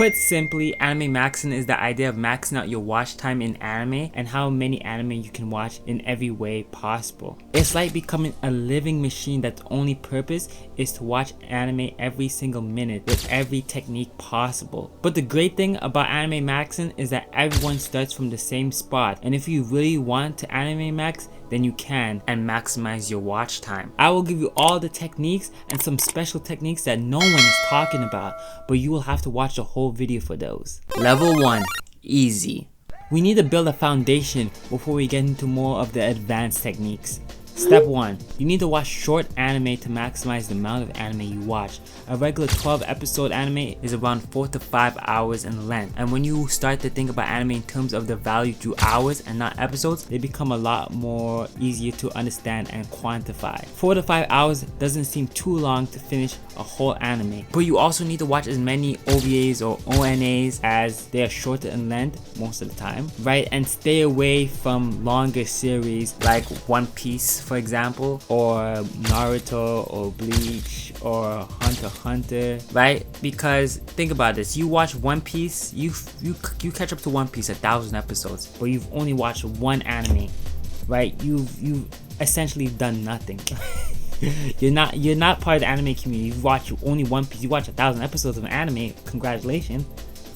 Put simply, Animemaxxing is the idea of maxing out your watch time in anime and how many anime you can watch in every way possible. It's like becoming a living machine that's only purpose is to watch anime every single minute with every technique possible. But the great thing about Animemaxxing is that everyone starts from the same spot, and if you really want to Animemaxx, then you can and maximize your watch time. I will give you all the techniques and some special techniques that no one is talking about, but you will have to watch the whole video for those. Level 1. Easy. We need to build a foundation before we get into more of the advanced techniques. Step 1. You need to watch short anime to maximize the amount of anime you watch. A regular 12 episode anime is around 4 to 5 hours in length, and when you start to think about anime in terms of the value through hours and not episodes, they become a lot more easier to understand and quantify. 4 to 5 hours doesn't seem too long to finish a whole anime, but you also need to watch as many OVAs or ONAs as they are shorter in length most of the time, right? And stay away from longer series like One Piece, for example, or Naruto or Bleach or Hunter x Hunter, right? Because think about this, you watch One Piece, you catch up to One Piece 1,000 episodes, but you've only watched one anime, right? You've essentially done nothing. You're not part of the anime community. You've watched only One Piece. You watch 1,000 episodes of an anime, congratulations,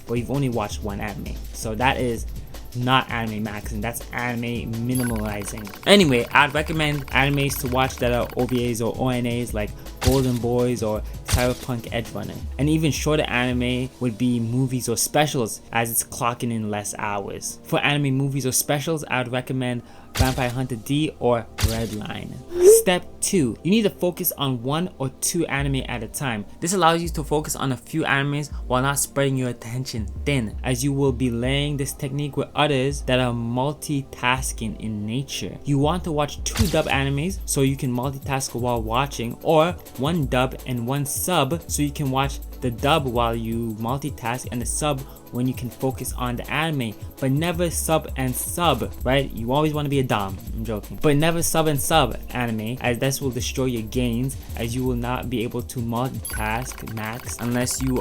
but you've only watched one anime. So that is not Animemaxxing, that's anime minimalizing. Anyway, I'd recommend animes to watch that are OVAs or ONAs like Golden Boys or Cyberpunk Edge Runner. And even shorter anime would be movies or specials, as it's clocking in less hours. For anime movies or specials, I would recommend Vampire Hunter D or Redline. Step 2. You need to focus on 1 or 2 anime at a time. This allows you to focus on a few animes while not spreading your attention thin, as you will be laying this technique with others that are multitasking in nature. You want to watch 2 dub animes so you can multitask while watching, or 1 dub and 1 sub so you can watch the dub while you multitask and the sub when you can focus on the anime, but never sub and sub, right? You always want to be a dom, I'm joking, but never sub and sub anime, as this will destroy your gains, as you will not be able to multitask max unless you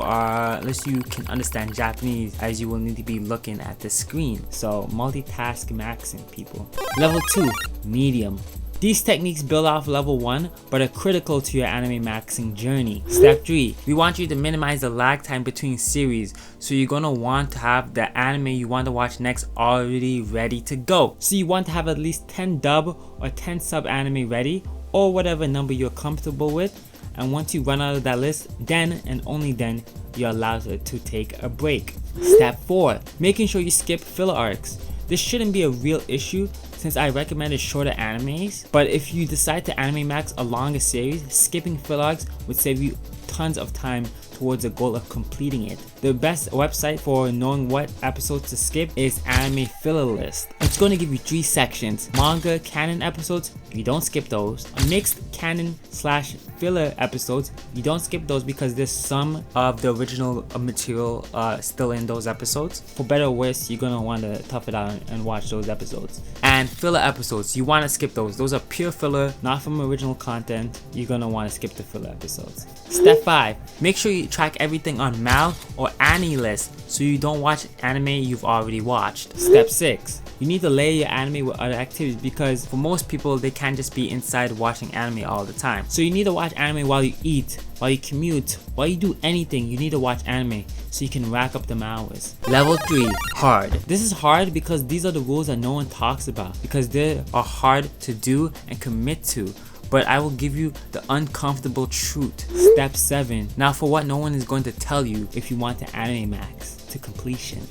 can understand Japanese, as you will need to be looking at the screen. So multitask maxing, people. Level 2. Medium. These techniques build off level 1 but are critical to your Animemaxxing journey. Step 3. We want you to minimize the lag time between series, so you're gonna want to have the anime you want to watch next already ready to go. So you want to have at least 10 dub or 10 sub anime ready, or whatever number you're comfortable with, and once you run out of that list, then and only then you're allowed to take a break. Step 4. Making sure you skip filler arcs. This shouldn't be a real issue since I recommended shorter animes, but if you decide to Animemaxx a longer series, skipping filler arcs would save you tons of time towards the goal of completing it. The best website for knowing what episodes to skip is Anime Filler List. It's going to give you 3 sections: manga canon episodes, you don't skip those; mixed canon / filler episodes, you don't skip those because there's some of the original material still in those episodes. For better or worse, you're gonna want to tough it out and watch those episodes. And filler episodes, you want to skip those. Those are pure filler, not from original content. You're gonna want to skip the filler episodes. Step 5. Make sure you track everything on Mal or Annie list so you don't watch anime you've already watched. Step 6. You need to layer your anime with other activities, because for most people they can't just be inside watching anime all the time. So you need to watch anime while you eat, while you commute, while you do anything. You need to watch anime so you can rack up them hours. Level 3. Hard. This is hard because these are the rules that no one talks about, because they are hard to do and commit to. But I will give you the uncomfortable truth. Step 7. Now for what no one is going to tell you if you want to Animemaxx to completion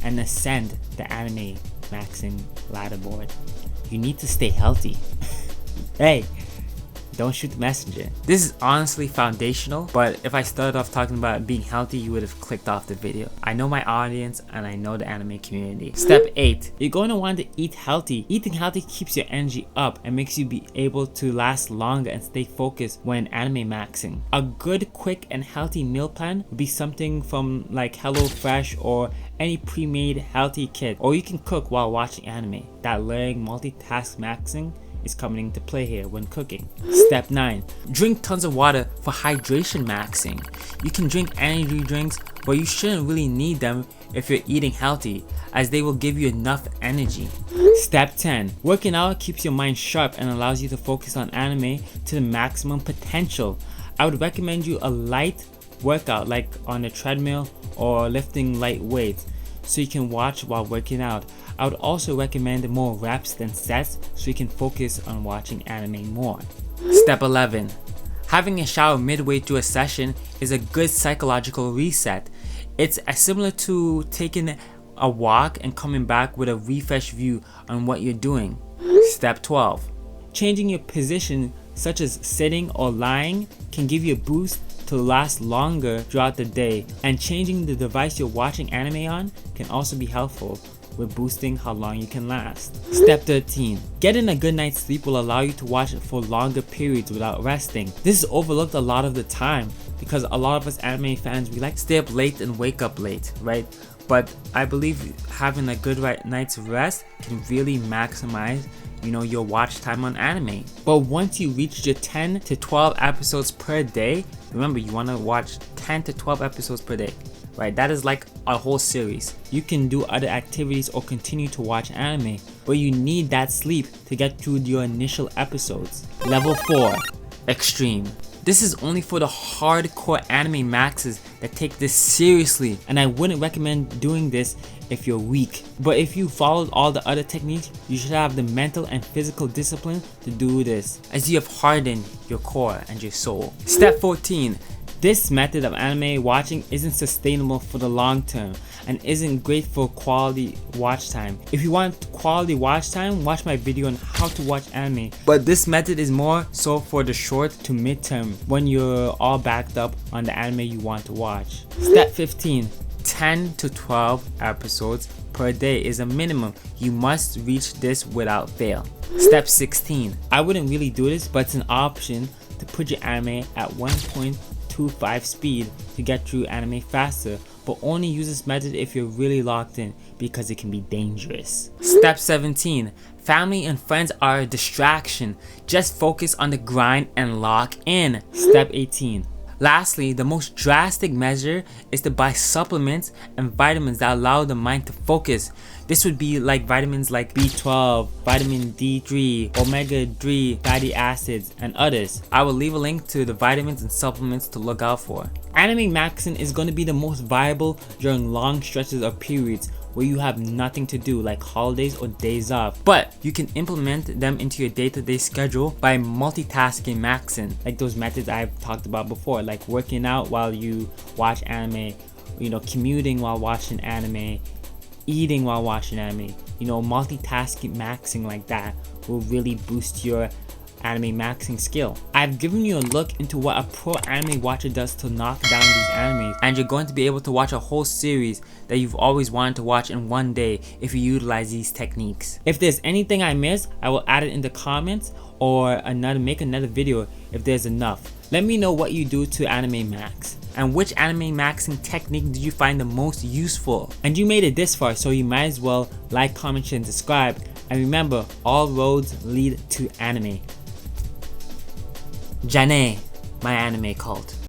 and ascend the Animemaxxing ladder board, you need to stay healthy. Hey, don't shoot the messenger. This is honestly foundational, but if I started off talking about being healthy, you would have clicked off the video. I know my audience and I know the anime community. Step 8. You're going to want to eat healthy. Eating healthy keeps your energy up and makes you be able to last longer and stay focused when Animemaxxing. A good, quick, and healthy meal plan would be something from like HelloFresh or any pre-made healthy kit, or you can cook while watching anime. That layering multitask maxing is coming into play here when cooking. Step 9. Drink tons of water for hydration maxing. You can drink energy drinks, but you shouldn't really need them if you're eating healthy, as they will give you enough energy. Step 10. Working out keeps your mind sharp and allows you to focus on anime to the maximum potential. I would recommend you a light workout like on a treadmill or lifting light weights so you can watch while working out. I would also recommend more reps than sets so you can focus on watching anime more. Step 11. Having a shower midway through a session is a good psychological reset. It's similar to taking a walk and coming back with a refreshed view on what you're doing. Step 12. Changing your position, such as sitting or lying, can give you a boost to last longer throughout the day, and changing the device you're watching anime on can also be helpful with boosting how long you can last. Step 13. Getting a good night's sleep will allow you to watch for longer periods without resting. This is overlooked a lot of the time because a lot of us anime fans, we like to stay up late and wake up late, right? But I believe having a good night's rest can really maximize your watch time on anime. But once you reach your 10 to 12 episodes per day, remember you want to watch 10 to 12 episodes per day, right? That is like a whole series. You can do other activities or continue to watch anime, but you need that sleep to get through your initial episodes. Level 4. Extreme. This is only for the hardcore AnimeMaxxers that take this seriously, and I wouldn't recommend doing this if you're weak. But if you followed all the other techniques, you should have the mental and physical discipline to do this, as you have hardened your core and your soul. Step 14. This method of anime watching isn't sustainable for the long term and isn't great for quality watch time. If you want quality watch time, watch my video on how to watch anime. But this method is more so for the short to mid-term when you're all backed up on the anime you want to watch. Step 15. 10 to 12 episodes per day is a minimum. You must reach this without fail. Step 16. I wouldn't really do this, but it's an option to put your anime at 1.25 speed to get through anime faster, but only use this method if you're really locked in because it can be dangerous. Step 17. Family and friends are a distraction. Just focus on the grind and lock in. Step 18. Lastly, the most drastic measure is to buy supplements and vitamins that allow the mind to focus. This would be like vitamins like B12, vitamin D3, omega-3 fatty acids, and others. I will leave a link to the vitamins and supplements to look out for. AnimeMaxxing is going to be the most viable during long stretches or periods where you have nothing to do, like holidays or days off. But you can implement them into your day-to-day schedule by multitasking maxing, like those methods I've talked about before, like working out while you watch anime, commuting while watching anime, eating while watching anime. Multitasking maxing like that will really boost your AnimeMaxxing skill. I've given you a look into what a pro anime watcher does to knock down these animes, and you're going to be able to watch a whole series that you've always wanted to watch in one day if you utilize these techniques. If there's anything I missed, I will add it in the comments or make another video if there's enough. Let me know what you do to AnimeMaxx and which AnimeMaxxing technique did you find the most useful. And you made it this far, so you might as well like, comment, share, and subscribe. And remember, all roads lead to anime. Janae, my anime cult.